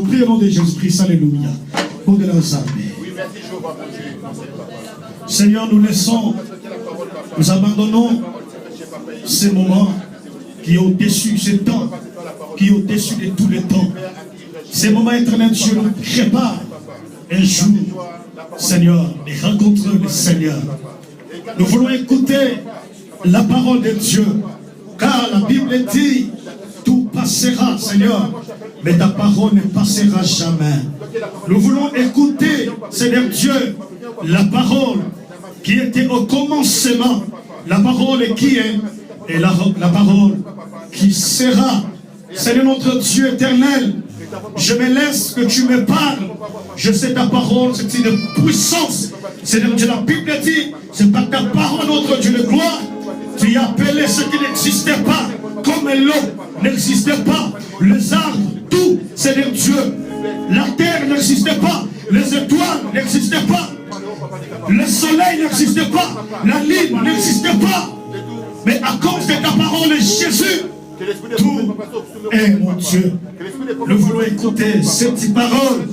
Priez au nom de Jésus-Christ, alléluia. Au-delà de ça. Seigneur, nous laissons, nous abandonnons ces moments qui est au-dessus, ces temps qui est au-dessus de tous les temps. Ces moments éternels, Dieu nous prépare un jour, Seigneur, de rencontrer le Seigneur. Nous voulons écouter la parole de Dieu, car la Bible dit, tout passera, Seigneur, mais ta parole ne passera jamais. Nous voulons écouter, Seigneur Dieu, la parole qui était au commencement, la parole qui est, et la parole qui sera. Seigneur notre Dieu éternel, je me laisse que tu me parles. Je sais ta parole, c'est une puissance. Seigneur Dieu, la Bible dit, c'est par ta parole, notre Dieu de gloire, tu as appelé ce qui n'existait pas, comme l'eau n'existait pas, les arbres, tout, Seigneur Dieu. La terre n'existait pas, les étoiles n'existaient pas, le soleil n'existait pas, la lune n'existait pas. Mais à cause de ta parole, Jésus, tout est mon Dieu. Nous voulons écouter cette parole.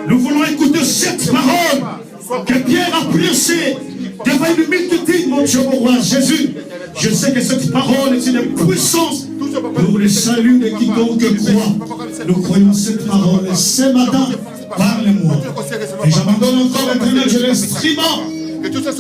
Nous voulons écouter cette parole que Pierre a prêchée devant une multitude, mon Dieu, mon roi Jésus. Je sais que cette parole est une puissance pour le salut de quiconque croit. Nous croyons cette parole. Et ce matin, parle-moi. Et j'abandonne encore l'éternel, je l'instrument.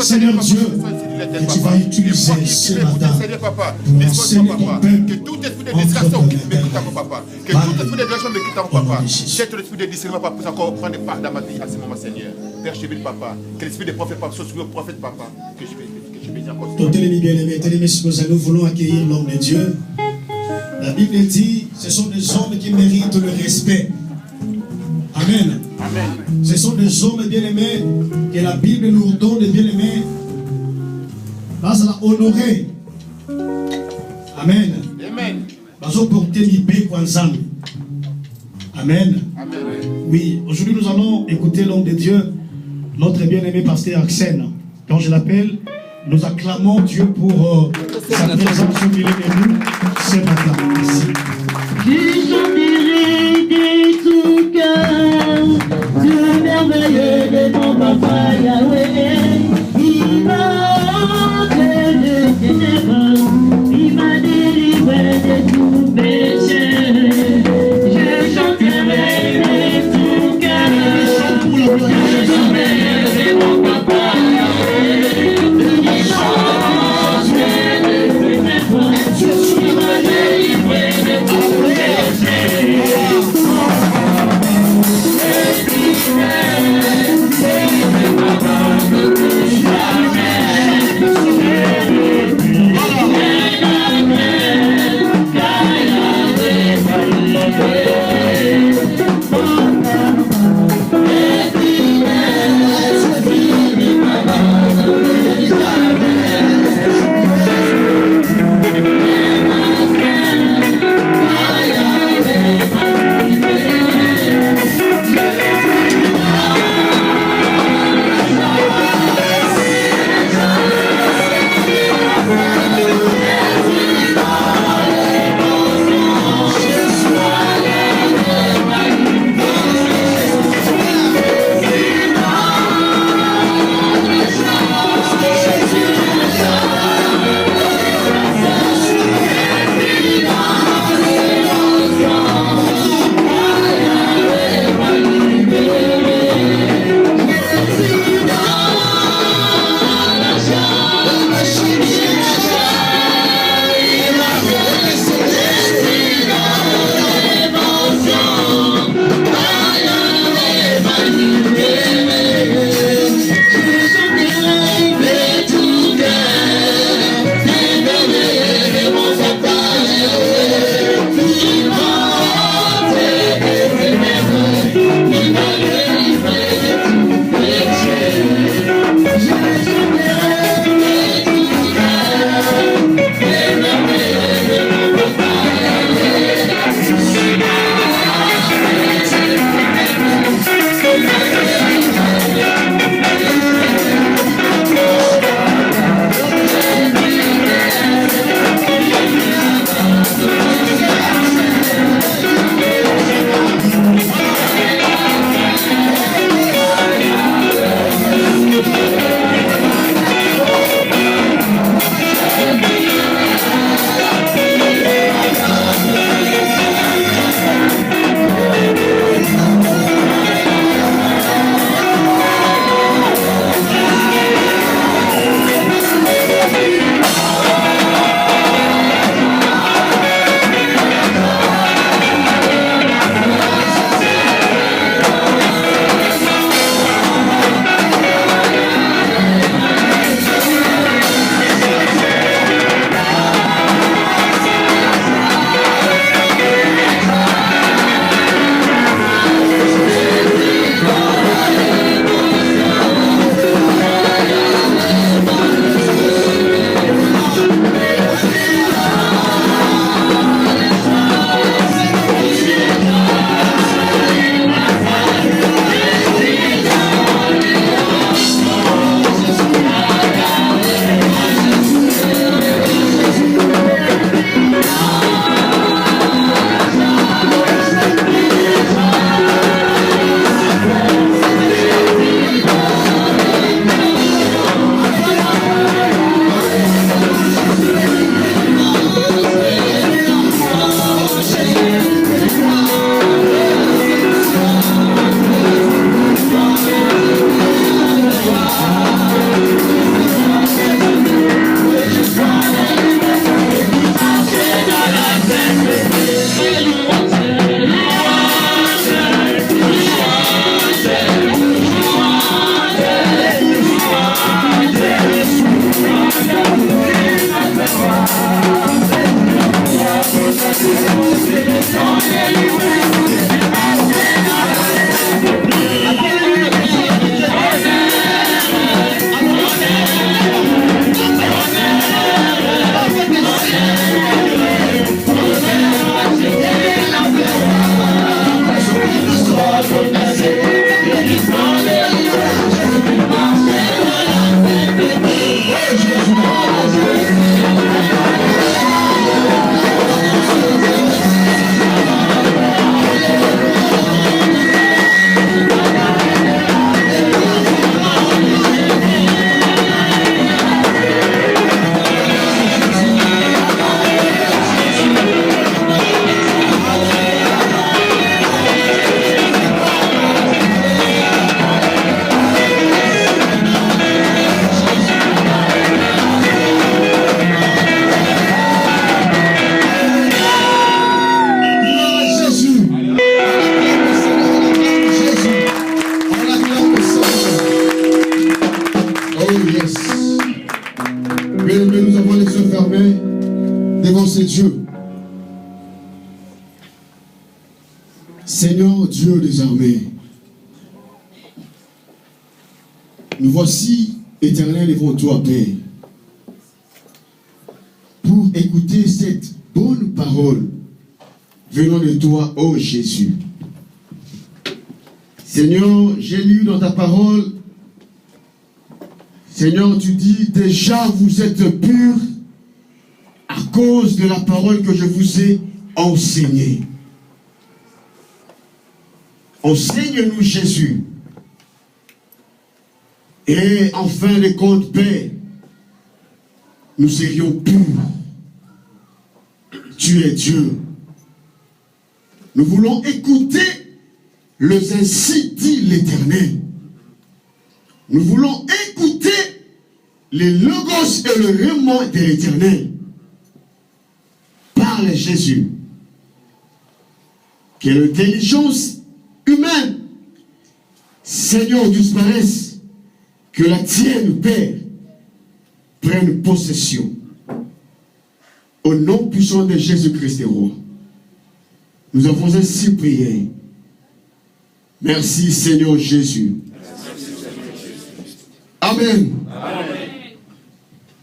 Seigneur Dieu, que tu vas utiliser ce matin pour enseigner ton peuple. Que tout esprit de distraction me quitte à mon papa. Que tout esprit de distraction me quitte à mon papa. Cet esprit de discernement papa puisse encore prendre part dans ma vie à ce moment, Seigneur. Père Cheville, papa. Que l'esprit de prophète papa soit sur le prophète, papa. Que je bénis encore. Tes bien-aimés, nous voulons accueillir l'homme de Dieu. La Bible dit, ce sont des hommes qui méritent le respect. Amen. Amen. Ce sont des hommes bien-aimés que la Bible nous donne des bien-aimés. Parce à honorer. Amen. Amen. Parce que porter l'ipé Kwanzam. Amen. Amen. Oui, aujourd'hui nous allons écouter l'homme de Dieu, notre bien-aimé pasteur Axel. Quand je l'appelle, nous acclamons Dieu pour sa présence au milieu de nous ce matin. Merci. Je chanterai de tout cœur, le merveilleux de mon papa Yahweh. Il m'a ôté le ténèbres, il m'a délivré de tout péché. Je chanterai de tout cœur, je chanterai de mon papa Yahweh. Il m'a ôté le ténèbres, il m'a délivré de tout péché. Oh, Bien-aimés, nous avons les yeux fermés devant ces dieux. Seigneur Dieu des armées, nous voici éternels devant toi, Père, pour écouter cette bonne parole venant de toi, ô Jésus. Seigneur, j'ai lu dans ta parole, Seigneur, tu dis, déjà vous êtes purs à cause de la parole que je vous ai enseignée. Enseigne-nous Jésus. Et en fin de compte, Père, nous serions purs. Tu es Dieu. Nous voulons écouter le ainsi dit l'Éternel. Nous voulons écouter les logos et le rément de l'Éternel. Parle Jésus. Que l'intelligence humaine, Seigneur, disparaisse. Que la tienne, Père, prenne possession. Au nom puissant de Jésus-Christ, roi. Nous avons ainsi prié. Merci, Seigneur Jésus. Amen. Amen.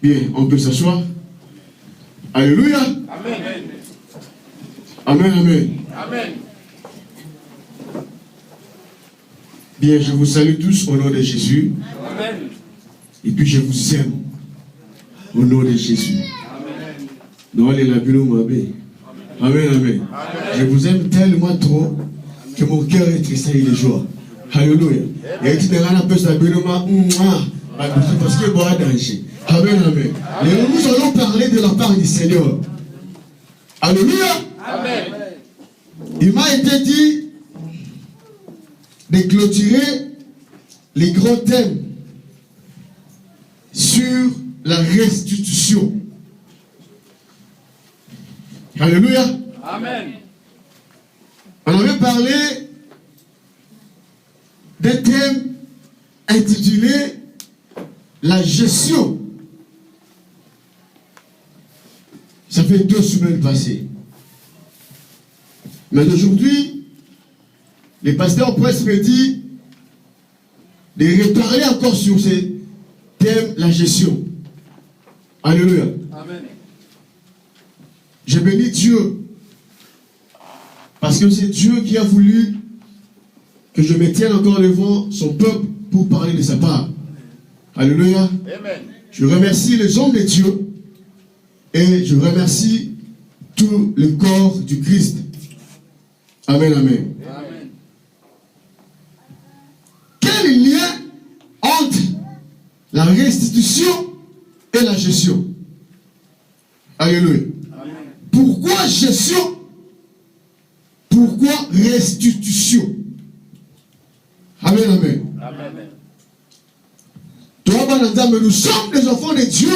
Bien, on peut s'asseoir. Alléluia. Amen. Amen, amen. Amen. Bien, je vous salue tous au nom de Jésus. Amen. Et puis je vous aime au nom de Jésus. Amen. Amen, amen. Je vous aime tellement trop que mon cœur est triste et de joie. Alléluia. Et tu te rends un peu stabilement parce que bon danger. Amen, amen. Et nous allons parler de la part du Seigneur. Alléluia. Amen. Il m'a été dit de clôturer les grands thèmes sur la restitution. Alléluia. Amen. On avait parlé des thèmes intitulés la gestion. Ça fait 2 semaines passées. Mais aujourd'hui, les pasteurs presse me dit de reparler encore sur ces thèmes, la gestion. Alléluia. Amen. Je bénis Dieu parce que c'est Dieu qui a voulu que je me tienne encore devant son peuple pour parler de sa part. Alléluia. Amen. Je remercie les hommes de Dieu et je remercie tout le corps du Christ. Amen, amen. Amen. Quel lien entre la restitution et la gestion? Alléluia. Amen. Pourquoi gestion? Pourquoi restitution? Amen, amen. Amen. Toi, nous sommes des enfants de Dieu.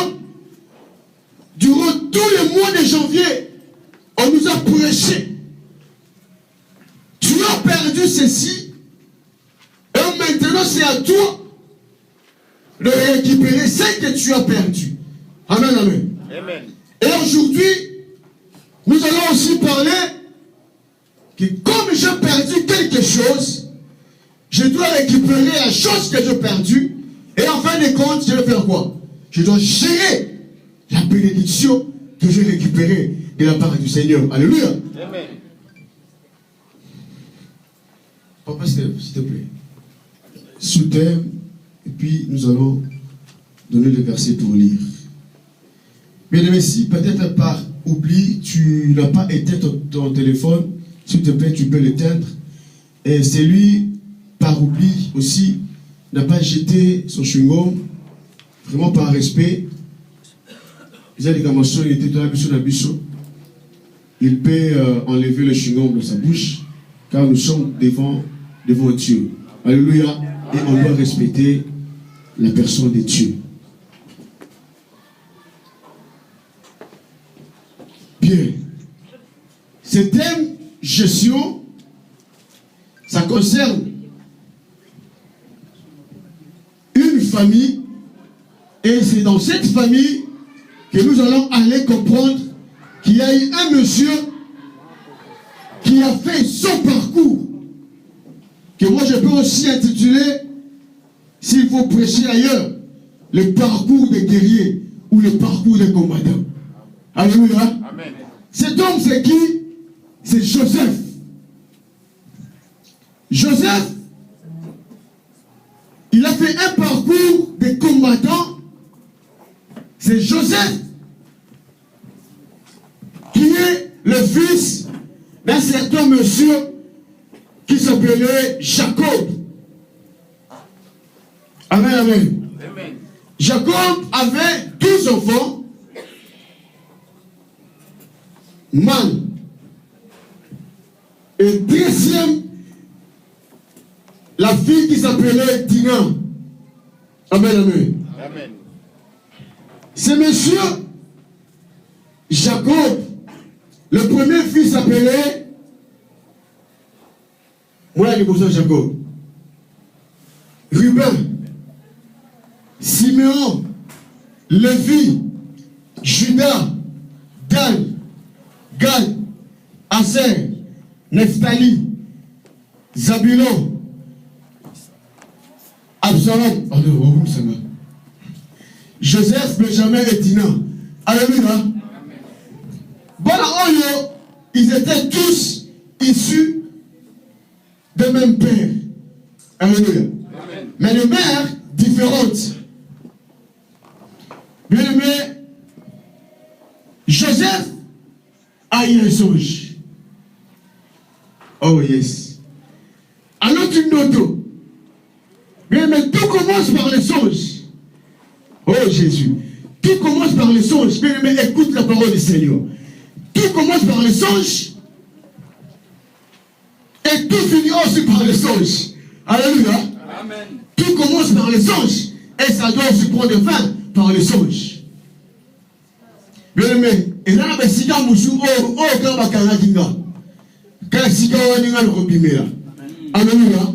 Durant tout le mois de janvier, on nous a prêché. Tu as perdu ceci. Et maintenant, c'est à toi de récupérer ce que tu as perdu. Amen, amen. Amen. Et aujourd'hui, nous allons aussi parler que comme j'ai perdu quelque chose, je dois récupérer la chose que j'ai perdue. Et en fin de compte, je vais faire quoi? Je dois gérer la bénédiction que j'ai récupérée de la part du Seigneur. Alléluia. Amen. Papa, s'il te plaît. Sous-thème, et puis nous allons donner le verset pour lire. Bien aimé, si peut-être par oubli, tu n'as pas éteint ton téléphone, s'il te plaît, tu peux l'éteindre. Et celui, par oubli aussi, n'a pas jeté son chewing-gum, vraiment par respect. Il peut enlever le chewing-gum de sa bouche, car nous sommes devant Dieu. Alléluia. Et on doit respecter la personne de Dieu. Bien. Ce thème gestion, ça concerne une famille, et c'est dans cette famille que nous allons aller comprendre qu'il y a eu un monsieur qui a fait son parcours, que moi je peux aussi intituler, s'il faut prêcher ailleurs, le parcours des guerriers ou le parcours des combattants. Alléluia. Amen. Cet homme, c'est qui? C'est Joseph. Joseph, il a fait un parcours de combattant. C'est Joseph qui est le fils d'un certain monsieur qui s'appelait Jacob. Amen, amen. Amen. Jacob avait 12 enfants, mâles. Et 13e, la fille qui s'appelait Dina. Amen, amen. Amen. Ce monsieur, Jacob, le premier fils s'appelait, moi, il est Jacob, Ruben, Siméon, Lévi, Judas, Dan, Gad, Aser, Nephtali, Zabulon, Absalom, Joseph, Benjamin et Dina. Alléluia. Voilà, ils étaient tous issus de même père. Alléluia. Mais de mères différentes. Bien aimé, Joseph a eu un songe. Oh yes. Alors tu notes. Bien aimé, tout commence par le songe. Oh Jésus. Tout commence par le songe. Bien aimé, écoute la parole du Seigneur. Tout commence par le songe. Et tout finit aussi par le songe. Alléluia. Amen. Tout commence par le songe. Et ça doit aussi prendre fin par le songe. Bien aimé, et là, il y a un moussou, Alléluia.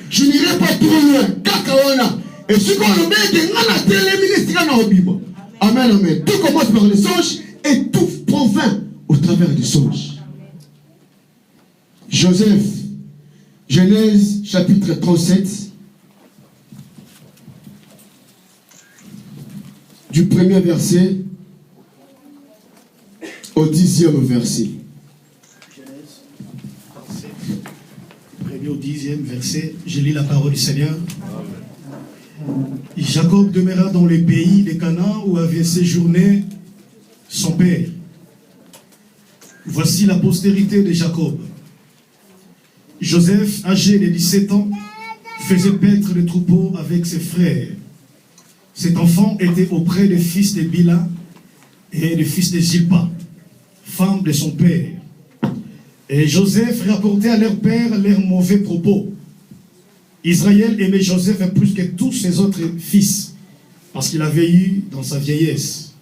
Je n'irai pas trop loin. Kakawana. Et ce qu'on le met, amen, amen. Tout commence par le songe et tout prend fin au travers du songe. Joseph, Genèse chapitre 37, du premier verset au 10e verset. Genèse 37, premier au 10e verset, je lis la parole du Seigneur. Jacob demeura dans les pays de Canaan où avait séjourné son père. Voici la postérité de Jacob. Joseph, âgé de 17 ans, faisait paître les troupeaux avec ses frères. Cet enfant était auprès des fils de Bila et des fils de Zilpa, femme de son père. Et Joseph rapportait à leur père leurs mauvais propos. Israël aimait Joseph plus que tous ses autres fils, parce qu'il avait eu dans sa vieillesse.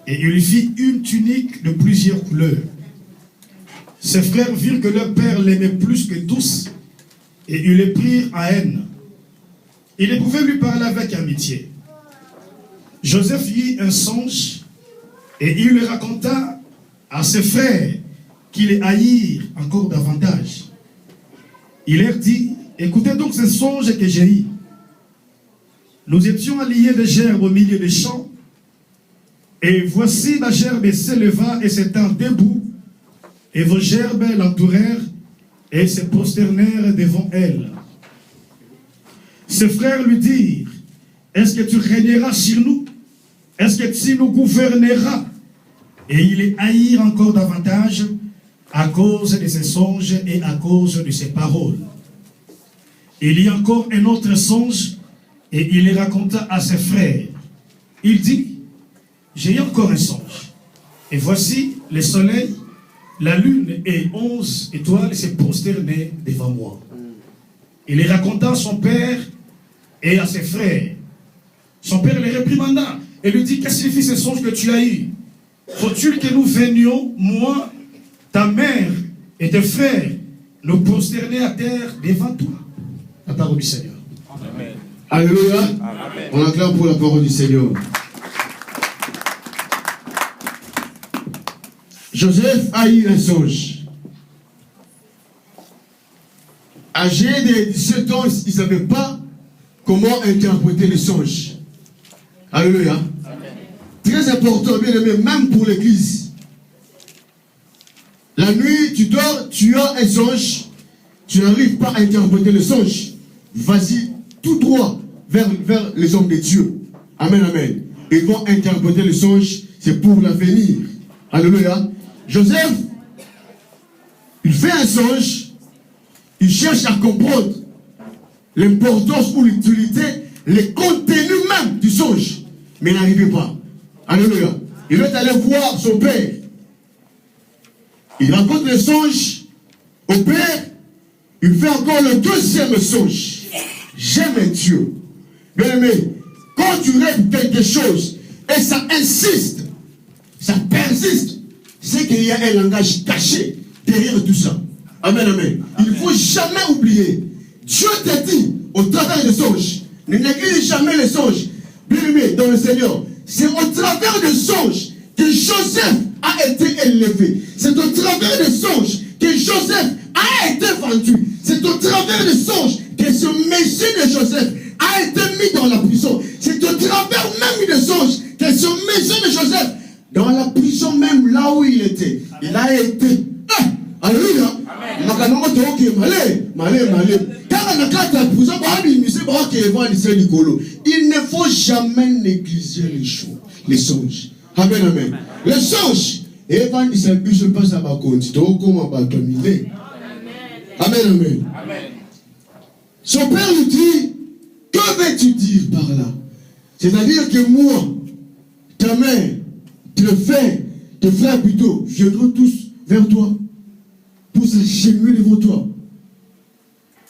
Et il lui fit une tunique de plusieurs couleurs. Ses frères virent que leur père l'aimait plus que tous, et ils le prirent à haine. Il ne pouvait lui parler avec amitié. Joseph eut un songe, et il le raconta à ses frères, qui les haïrent encore davantage. Il leur dit: écoutez donc ce songe que j'ai eu. Nous étions alliés de gerbes au milieu des champs, et voici la gerbe s'éleva et s'étend debout, et vos gerbes l'entourèrent et se prosternèrent devant elle. Ses frères lui dirent: est-ce que tu régneras sur nous? Est-ce que tu nous gouverneras? Et ils les haïrent encore davantage à cause de ses songes et à cause de ses paroles. Il y a encore un autre songe, et il les raconta à ses frères. Il dit: j'ai eu encore un songe, et voici le soleil, la lune et 11 étoiles se prosternaient devant moi. Il les raconta à son père et à ses frères. Son père les réprimanda et lui dit: qu'est-ce que signifie ce songe que tu as eu? Faut-il que nous venions, moi, ta mère et tes frères, nous prosterner à terre devant toi? La parole du Seigneur. Amen. Alléluia. Amen. On acclame pour la parole du Seigneur. Joseph a eu un songe. Âgé de 17 ans, il ne savait pas comment interpréter les songes. Alléluia. Amen. Très important, bien aimé, même pour l'église. La nuit, tu dors, tu as un songe, tu n'arrives pas à interpréter le songe. Vas-y tout droit vers les hommes de Dieu. Amen, amen. Ils vont interpréter le songe, c'est pour l'avenir. Alléluia. Joseph, il fait un songe, il cherche à comprendre l'importance ou l'utilité, le contenu même du songe, mais il n'arrivait pas. Alléluia. Il veut aller voir son père. Il raconte le songe au père, il fait encore le deuxième songe. J'aime Dieu. Bien aimé, quand tu rêves quelque chose et ça insiste, ça persiste, c'est qu'il y a un langage caché derrière tout ça. Amen, amen. Il ne faut jamais oublier. Dieu te dit au travers des songes, ne néglige jamais les songes. Bien aimé dans le Seigneur, c'est au travers des songes que Joseph a été élevé. C'est au travers des songes que Joseph a été vendu. C'est au travers des songes que ce messie de Joseph a été mis dans la prison. C'est au travers même des songes que ce messie de Joseph, dans la prison même là où il était, il a été. Alléluia. Il ne faut jamais négliger les songes. Amen, amen. Les songes. Amen, amen. Son père lui dit, que veux-tu dire par là? C'est-à-dire que moi, ta mère, tes frères plutôt, viendront tous vers toi pour s'agenouiller devant toi.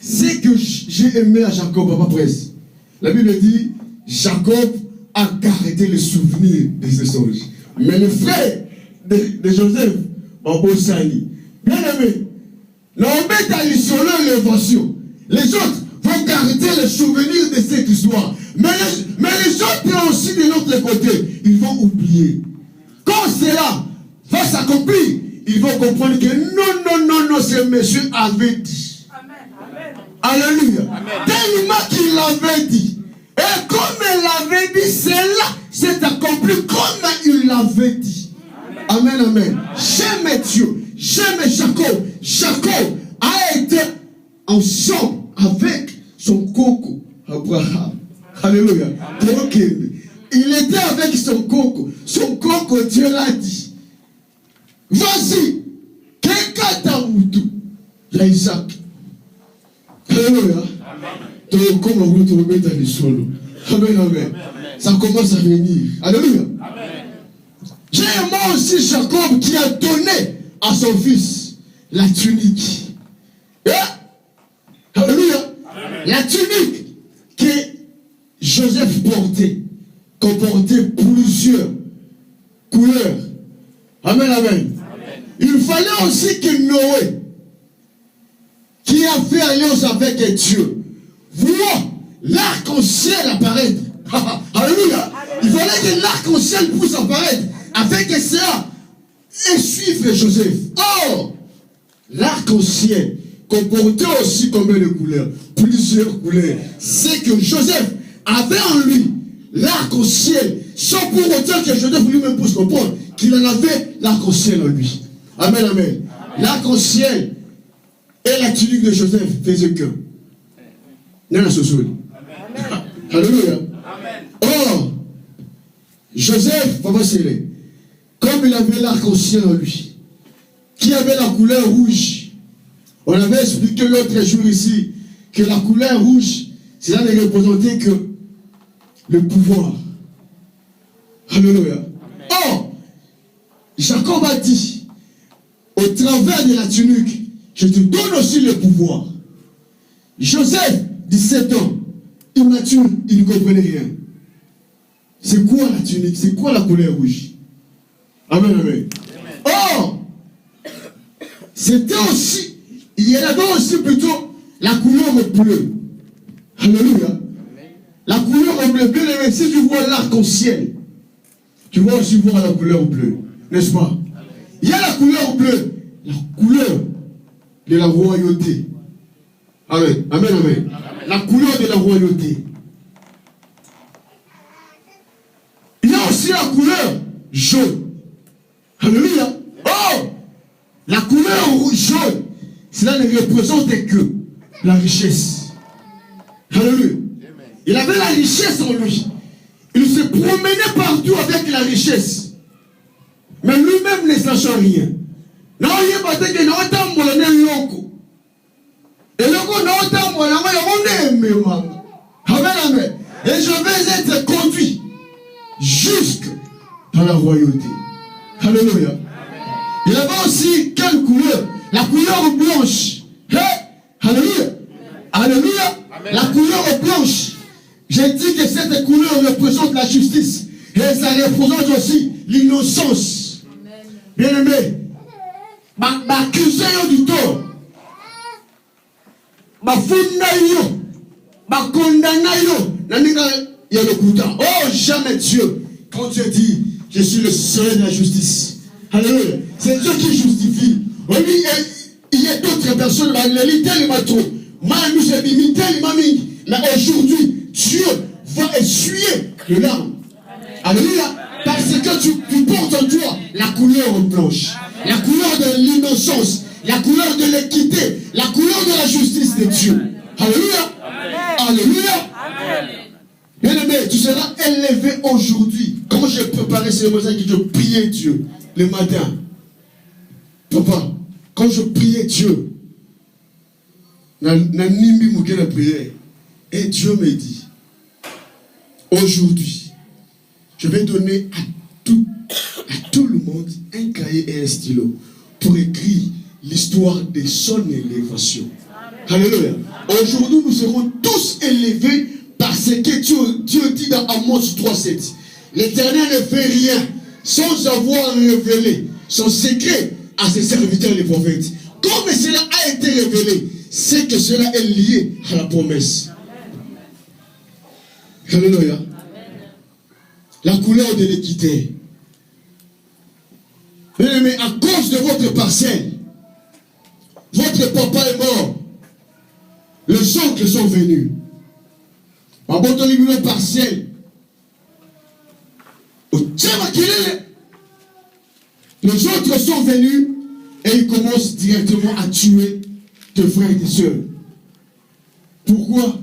C'est que j'ai aimé à Jacob, papa presse. La Bible dit, Jacob a gardé le souvenir de ce songe. Mais le frère de Joseph, bien aimé, les autres vont garder le souvenir de cette histoire. Mais les autres aussi de l'autre côté, ils vont oublier. Quand cela va s'accomplir, ils vont comprendre que non, ce monsieur avait dit. Amen. Alléluia. Tellement qu'il l'avait dit. Et comme il l'avait dit, cela s'est accompli comme il l'avait dit. Amen, amen. J'aime Dieu. J'aime Jacob. Jacob a été ensemble avec son coco, Abraham. Alléluia. Donc, il était avec son coco. Son coco, Dieu l'a dit. Vas-y. Quelqu'un t'a moutou. Il y a Isaac. Alléluia. Donc, comme on veut te remettre dans les solos. Amen, amen. Ça commence à venir. Alléluia. J'ai moi aussi Jacob qui a donné à son fils la tunique. Alléluia. La tunique que Joseph portait comportait plusieurs couleurs. Amen, amen. Il fallait aussi que Noé, qui a fait alliance avec Dieu, voit l'arc-en-ciel apparaître. Alléluia. Il fallait que l'arc-en-ciel puisse apparaître avec ça et suivre Joseph. Or, l'arc-en-ciel comportait aussi combien de couleurs? Plusieurs couleurs. C'est que Joseph avait en lui l'arc-en-ciel, sans pour autant que Joseph lui-même puisse comprendre qu'il en avait l'arc-en-ciel en lui. Amen, amen. L'arc-en-ciel et la tunique de Joseph faisaient qu'un. Alléluia. Or, Joseph, comme il avait l'arc-en-ciel en lui, qui avait la couleur rouge, on avait expliqué l'autre jour ici que la couleur rouge, cela ne représentait que le pouvoir. Alléluia. Or, Jacob a dit, au travers de la tunique, je te donne aussi le pouvoir. Joseph, 17 ans, immature, il ne comprenait rien. C'est quoi la tunique? C'est quoi la couleur rouge? Amen, amen. Or, c'était aussi, il y avait aussi plutôt la couleur bleue. Alléluia. La couleur bleue, bien aimé, si tu vois l'arc-en-ciel, tu vas aussi voir la couleur bleue, n'est-ce pas? Il y a la couleur bleue, la couleur de la royauté. Amen, amen, amen. La couleur de la royauté. Il y a aussi la couleur jaune. Alléluia. Oh, la couleur jaune, cela ne représente que la richesse. Alléluia. Il avait la richesse en lui. Il se promenait partout avec la richesse. Mais lui-même ne sachant rien. Non, il n'y a pas de temps, il n'y a pas de temps. Et le coup, et je vais être conduit jusque dans la royauté. Alléluia. Il y avait aussi quelle couleur? La couleur blanche. Hey! Alléluia. Alléluia. Amen. La couleur blanche. J'ai dit que cette couleur représente la justice. Et ça représente aussi l'innocence. Bien aimé. M'accuser du tort. Oh, jamais Dieu. Quand Dieu dit, je suis le seul de la justice. Alléluia. C'est Dieu qui justifie. Il y a d'autres personnes, mais aujourd'hui, Dieu va essuyer les larmes. Alléluia. Parce que tu portes en toi la couleur blanche, la couleur de l'innocence, la couleur de l'équité, la couleur de la justice de Dieu. Alléluia. Alléluia. Bien-aimé, tu seras élevé aujourd'hui. Quand j'ai préparé ce message, je priais Dieu le matin. Papa, quand je priais Dieu, et Dieu me dit, aujourd'hui, je vais donner à tout le monde un cahier et un stylo pour écrire l'histoire de son élévation. Alléluia. Aujourd'hui, nous serons tous élevés parce que Dieu dit dans Amos 3:7. L'Éternel ne fait rien sans avoir révélé son secret à ses serviteurs les prophètes. Comme cela a été révélé, c'est que cela est lié à la promesse. Alléluia. La couleur de l'équité. Mais à cause de votre parcelle, votre papa est mort. Les oncles sont venus. En bon temps, les parcelle. Les autres sont venus et ils commencent directement à tuer tes frères et tes soeurs. Pourquoi?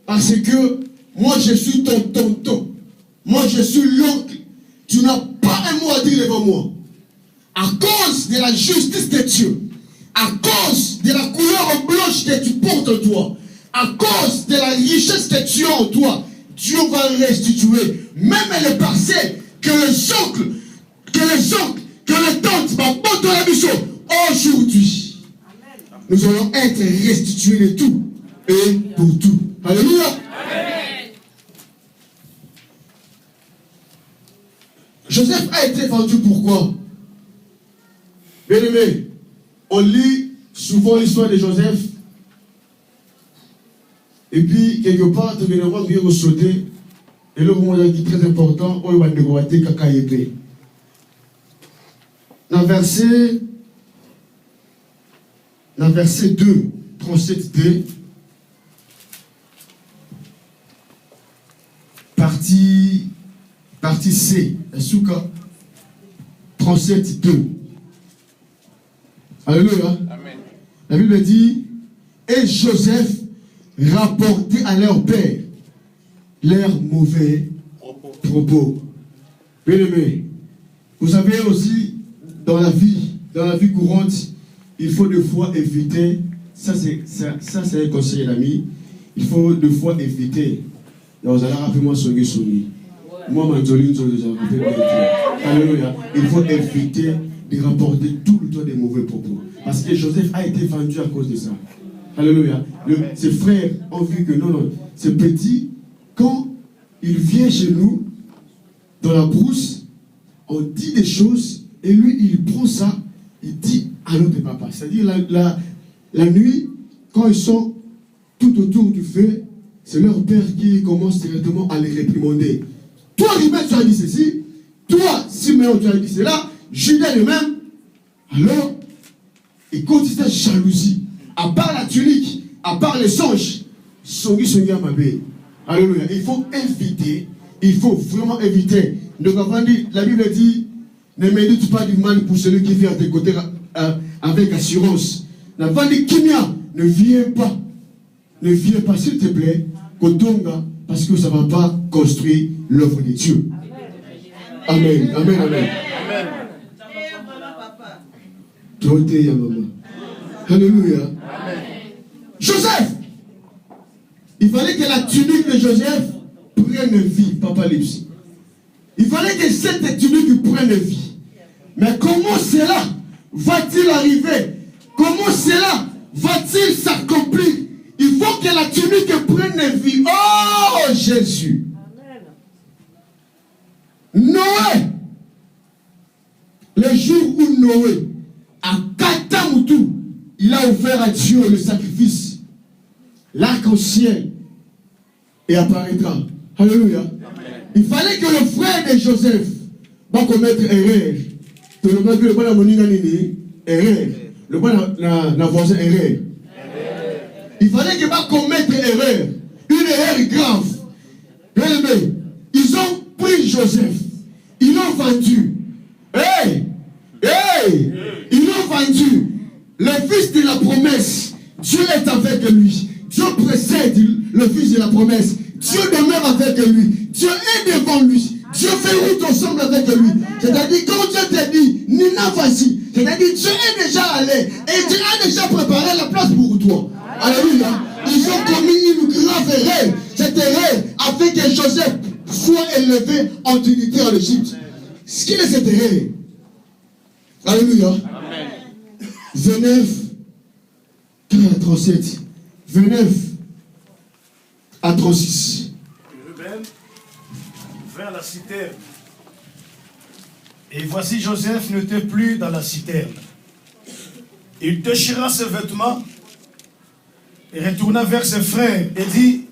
Parce que moi je suis ton tonton. Moi je suis l'oncle. Tu n'as pas un mot à dire devant moi. À cause de la justice de Dieu, à cause de la couleur blanche que tu portes en toi, à cause de la richesse que tu as en toi, Dieu va restituer même les parcelles que les oncles, que les tantes, aujourd'hui, nous allons être restitués de tout et pour tout. Alléluia. Amen. Joseph a été vendu pourquoi? Bien aimé, on lit souvent l'histoire de Joseph. Et puis, quelque part, tu viens voir bien sauter. Et le moment qui est très important, on va négocier kakaïpé. Dans verset 2, 37d, partie C, Souka, 37.2. Alléluia. Amen. La Bible dit, et Joseph rapportait à leur père leurs mauvais propos. Bien aimé, vous savez aussi, dans la vie courante, il faut deux fois éviter, ça c'est un conseil d'ami, il faut deux fois éviter. Vous allez rapidement sonner. Moi, Alléluia. Il faut éviter de rapporter tout le temps des mauvais propos. Parce que Joseph a été vendu à cause de ça. Alléluia. Ses frères ont vu que non, ce petit, quand il vient chez nous, dans la brousse, on dit des choses, et lui, il prend ça, il dit à notre papa. C'est-à-dire, la nuit, quand ils sont tout autour du feu, c'est leur père qui commence directement à les réprimander. Toi, Ribet, tu as dit ceci. Toi, Siméon, tu as dit cela. Julien lui-même, Alors, il continue cette jalousie. À part la tunique, à part les songes, alléluia. Il faut éviter, il faut vraiment éviter. Donc, avant dit, la Bible dit, ne médite pas du mal pour celui qui vient à tes côtés avec assurance. Avant dit, Kimia, ne viens pas, s'il te plaît, Kotonga, parce que ça ne va pas construire l'œuvre de Dieu. Amen, amen, amen. Alléluia. Joseph, il fallait que la tunique de Joseph prenne vie, Papa Lipsy. Il fallait que cette tunique prenne vie. Mais comment cela va-t-il arriver? Comment cela va-t-il s'accomplir? Il faut que la tunique prenne vie. Oh Jésus. Noé, le jour où Noé, à Katamoutou, il a offert à Dieu le sacrifice, l'arc-en-ciel et apparaîtra. Alléluia. Il fallait que le frère de Joseph va commettre erreur. Le bon voisin erreur. Il fallait qu'il va commettre erreur. Une erreur grave. Bien-aimé, ils ont pris Joseph. Ils l'ont vendu. Ils l'ont vendu. Le fils de la promesse, Dieu est avec lui. Dieu précède le fils de la promesse. Dieu demeure avec lui. Dieu est devant lui. Dieu fait route ensemble avec lui. C'est-à-dire, quand Dieu te dit, Nina, voici. C'est-à-dire, Dieu est déjà allé. Et Dieu a déjà préparé la place pour toi. Alléluia. Ils ont commis une grave erreur. Cette erreur a fait que Joseph soit élevé en dignité en Égypte. Ce qu'il est cette erreur. Alléluia. Amen. 29, 37. 29 à 36. Ruben vers la citerne. Et voici Joseph n'était plus dans la citerne. Il déchira ses vêtements et retourna vers ses frères et dit,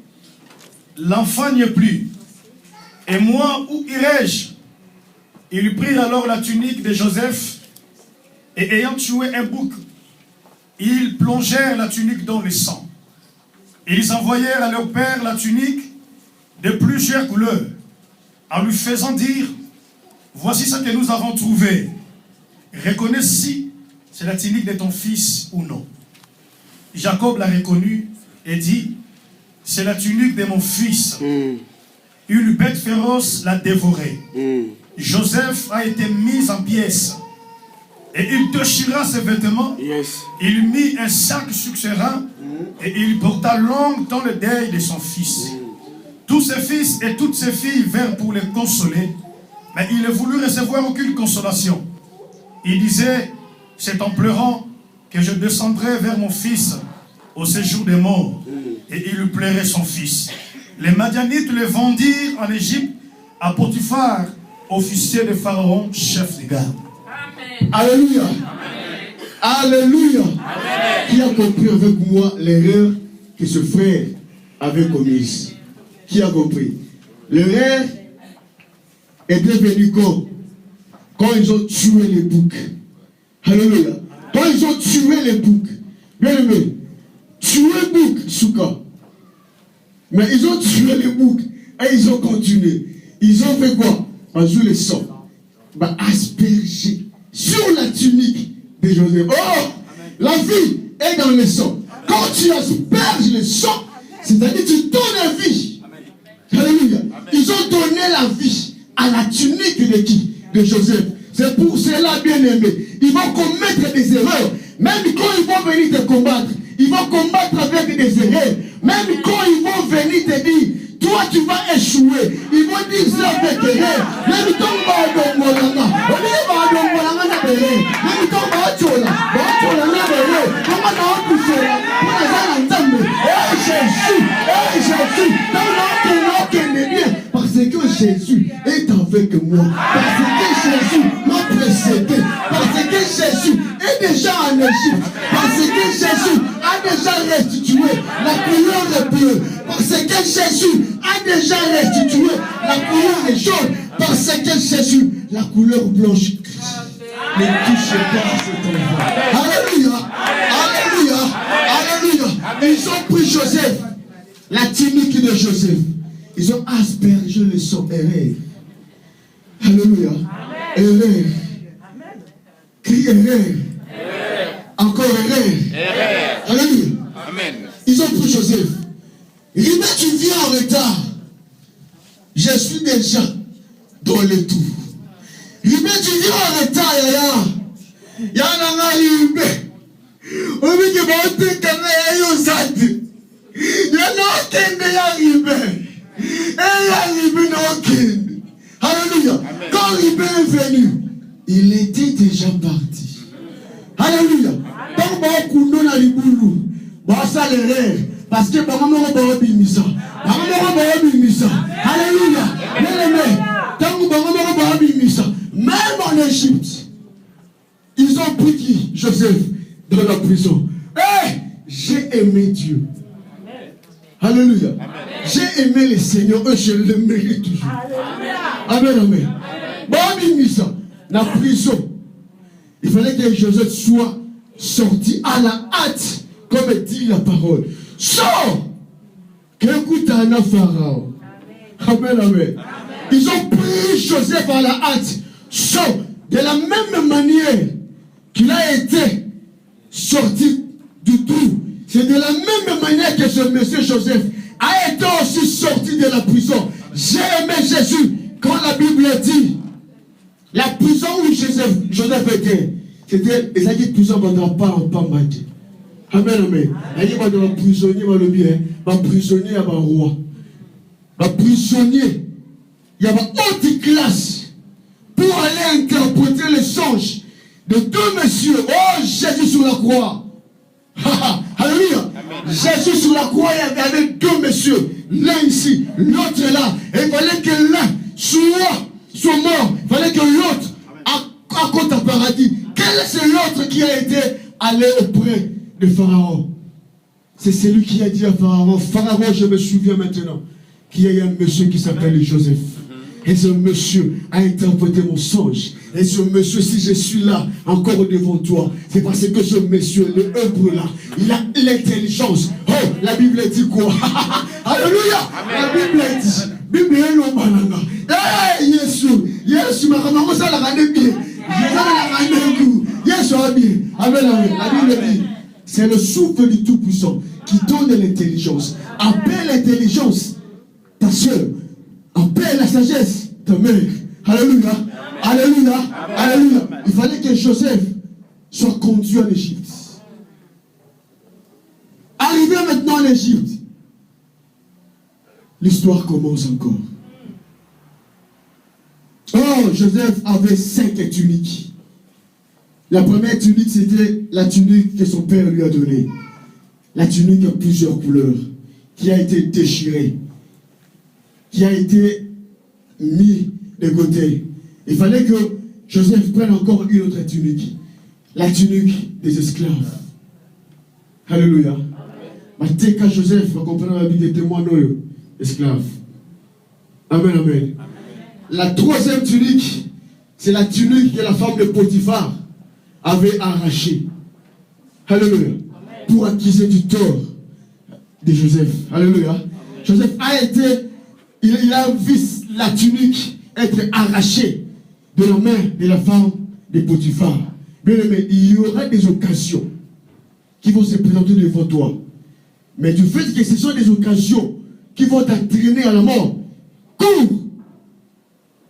l'enfant n'y est plus. Et moi, où irai-je? Ils prirent alors la tunique de Joseph et ayant tué un bouc, ils plongèrent la tunique dans le sang. Ils envoyèrent à leur père la tunique de plusieurs couleurs, en lui faisant dire, voici ce que nous avons trouvé. Reconnais si c'est la tunique de ton fils ou non. Jacob l'a reconnu et dit, c'est la tunique de mon fils. Une bête féroce l'a dévoré. Joseph a été mis en pièces. Et il déchira ses vêtements. Il mit un sac sur ses reins. Et il porta longtemps le deuil de son fils. Tous ses fils et toutes ses filles vinrent pour le consoler. Mais il ne voulut recevoir aucune consolation. Il disait, c'est en pleurant que je descendrai vers mon fils au séjour des morts. Et il lui plairait son fils. Les Madianites le vendirent en Égypte à Potiphar, officier de Pharaon, chef de garde. Alléluia. Alléluia. Qui a compris avec moi l'erreur que ce frère avait commise? Qui a compris? L'erreur est devenue quand ils ont tué les boucs. Alléluia. Quand ils ont tué les boucs. Bien aimé, tuer bouc, souka. Mais ils ont tué les boucs et ils ont continué. Ils ont fait quoi? Sur le sang. Asperger sur la tunique de Joseph. Oh, la vie est dans le sang. Quand tu asperges le sang, c'est-à-dire tu donnes la vie. Alléluia. Ils ont donné la vie à la tunique de qui? De Joseph. C'est pour cela, bien aimé, ils vont commettre des erreurs. Même quand ils vont venir te combattre, ils vont combattre avec des erreurs. Même quand ils vont venir te dire, toi tu vas échouer. Ils vont dire ça avec erreur. Même quand on va dans Molanga, on dit va dans Molanga na béré. Même quand on va chola na béré. Comment on va pousser là? Pour les gens entendre. Eh Jésus, parce que Jésus est avec moi. Parce que Jésus m'a précédé. Parce que Jésus est déjà en Égypte. Parce que Jésus a déjà restitué la couleur bleue. Parce que Jésus a déjà restitué la couleur jaune. Parce que Jésus, la couleur blanche. Ne touchez pas à cet enfant. Alléluia. Alléluia. Alléluia. Ils ont pris Joseph, la tunique de Joseph. Ils ont aspergé le sang. Erreur. Alléluia. Erreur. Crie erreur. Encore erreur. Alléluia. Amen. Ils ont pris Joseph. Ribé, tu viens en retard. Je suis déjà dans le tout. Ribé, tu viens en retard, yaya. Yana Ribé. Obi ki ba ote kanga ya yo zade. Yana okende ya Ribé. Et ya Ribé na okende. Alléluia. Quand Ribé est venu, il était déjà parti. Alléluia. Tant que kundo na libulu, ba sa le rêve parce que ba mama ba bimisa. Ba mama ba bimisa. Alléluia. Bien-aimé, tant que ba mama ba bimisa, même en Égypte, ils ont pris qui? Joseph dans la prison. Hey, j'ai aimé Dieu. Alléluia. J'ai aimé le Seigneur et je le mérite toujours. Amen, amen. Ba bimisa la prison. Il fallait que Joseph soit sorti à la hâte, comme dit la parole. Sors! Qu'écoute un Pharaon. Amen, amen. Ils ont pris Joseph à la hâte. Sors! De la même manière qu'il a été sorti du trou. C'est de la même manière que ce monsieur Joseph a été aussi sorti de la prison. J'ai aimé Jésus. Quand la Bible dit, la prison où Joseph était, c'était les prison ne pas en maté. Amen, amen. Il y a des prisonniers, des prisonniers, il y a des rois. Des prisonniers, il y a une haute classe pour aller interpréter les songes de deux messieurs. Oh, Jésus sur la croix. Alléluia. Jésus sur la croix, il y avait deux messieurs. L'un ici, l'autre là. Et il fallait que l'un soit mort. Il fallait que l'autre accorde un paradis. Quel est l'autre qui a été allé auprès de Pharaon? C'est celui qui a dit à Pharaon, Pharaon, je me souviens maintenant qu'il y a un monsieur qui s'appelle Joseph. Et ce monsieur a interprété mon songe. Et ce monsieur, si je suis là, encore devant toi, c'est parce que ce monsieur, le œuvre là, il a l'intelligence. Oh, la Bible dit quoi? Alléluia. La Bible dit, Bible est non banana. Eh, Yesu, ma maman, ça l'a regardé bien. Yesu a bien. Amen, amen. La Bible dit, c'est le souffle du Tout-Puissant qui donne l'intelligence. Appelle l'intelligence ta soeur. Appelle la sagesse ta mère. Alléluia. Alléluia. Alléluia. Il fallait que Joseph soit conduit en Égypte. Arrivé maintenant en Égypte, l'histoire commence encore. Oh, Joseph avait 5 tuniques. La première tunique, c'était la tunique que son père lui a donnée. La tunique a plusieurs couleurs, qui a été déchirée, qui a été mis de côté. Il fallait que Joseph prenne encore une autre tunique, la tunique des esclaves. Alléluia. Mateka Joseph, va comprendre la vie des témoins esclaves. Amen, amen. La troisième tunique, c'est la tunique que la femme de Potiphar avait arrachée. Alléluia. Pour accuser du tort de Joseph. Alléluia. Joseph a été, il a vu la tunique être arrachée de la main de la femme de Potiphar. Bien aimé, il y aura des occasions qui vont se présenter devant toi. Mais du fait que ce sont des occasions qui vont t'entraîner à la mort, cours.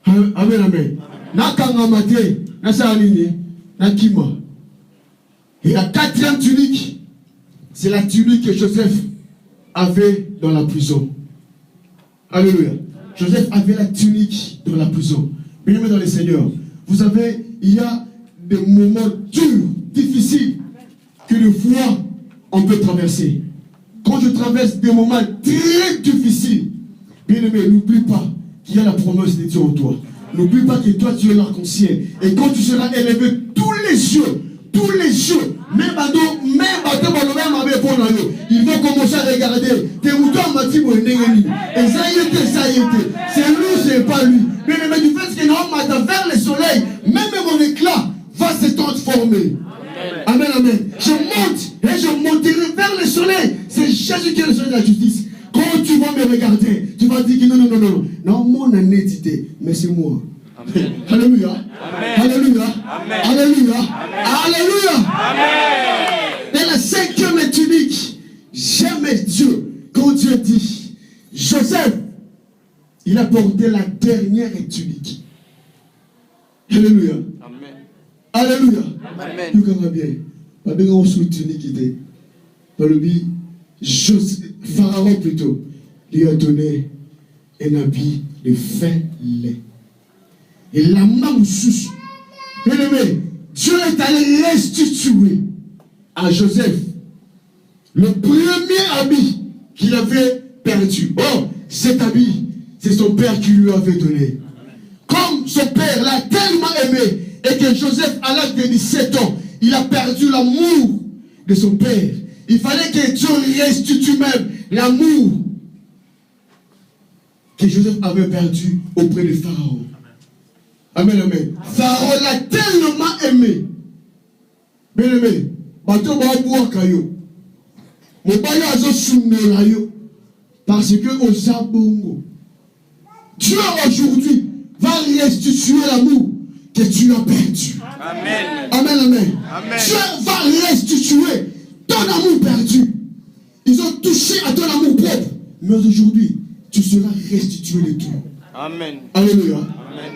Amen, amen. Nakangamate, Nasaline, Nakima. Et la quatrième tunique, c'est la tunique que Joseph avait dans la prison. Alléluia. Joseph avait la tunique dans la prison. Bien-aimés dans le Seigneur, vous savez, il y a des moments durs, difficiles, que des fois, on peut traverser. Quand je traverse des moments très difficiles, bien-aimé, n'oublie pas qu'il y a la promesse de Dieu en toi. N'oublie pas que toi, tu es l'arc-en-ciel. Et quand tu seras élevé, tous les yeux, même ils vont commencer à regarder. C'est lui, c'est pas lui. Mais du fait que nous vers le soleil, même mon éclat quitté, mais c'est moi. Amen. Alléluia. Amen. Alléluia. Amen. Alléluia. Amen. Alléluia. Amen. Dans la 5e tunique, j'aime Dieu. Quand Dieu dit, Joseph, il a porté la dernière tunique. Alléluia. Amen. Alléluia. Amen. Nous comprenons bien. Pas bien on sous tunique était. Par le but, Pharaon plutôt, lui a donné un habit de fin lait. Et la main sous. Bien aimé, Dieu est allé restituer à Joseph le premier habit qu'il avait perdu. Oh, cet habit, c'est son père qui lui avait donné. Comme son père l'a tellement aimé et que Joseph, à l'âge de 17 ans, il a perdu l'amour de son père. Il fallait que Dieu restitue même l'amour que Joseph avait perdu auprès de Pharaon. Amen, amen. Pharaon l'a tellement aimé. Bien aimé, bateau va boire caillou. Mon baillot a son parce que au Zabongo, Dieu aujourd'hui va restituer l'amour que tu as perdu. Amen. Amen, amen. Amen. Dieu va restituer ton amour perdu. Ils ont touché à ton amour propre. Mais aujourd'hui, tu seras restitué de tout. Amen. Alléluia. Amen.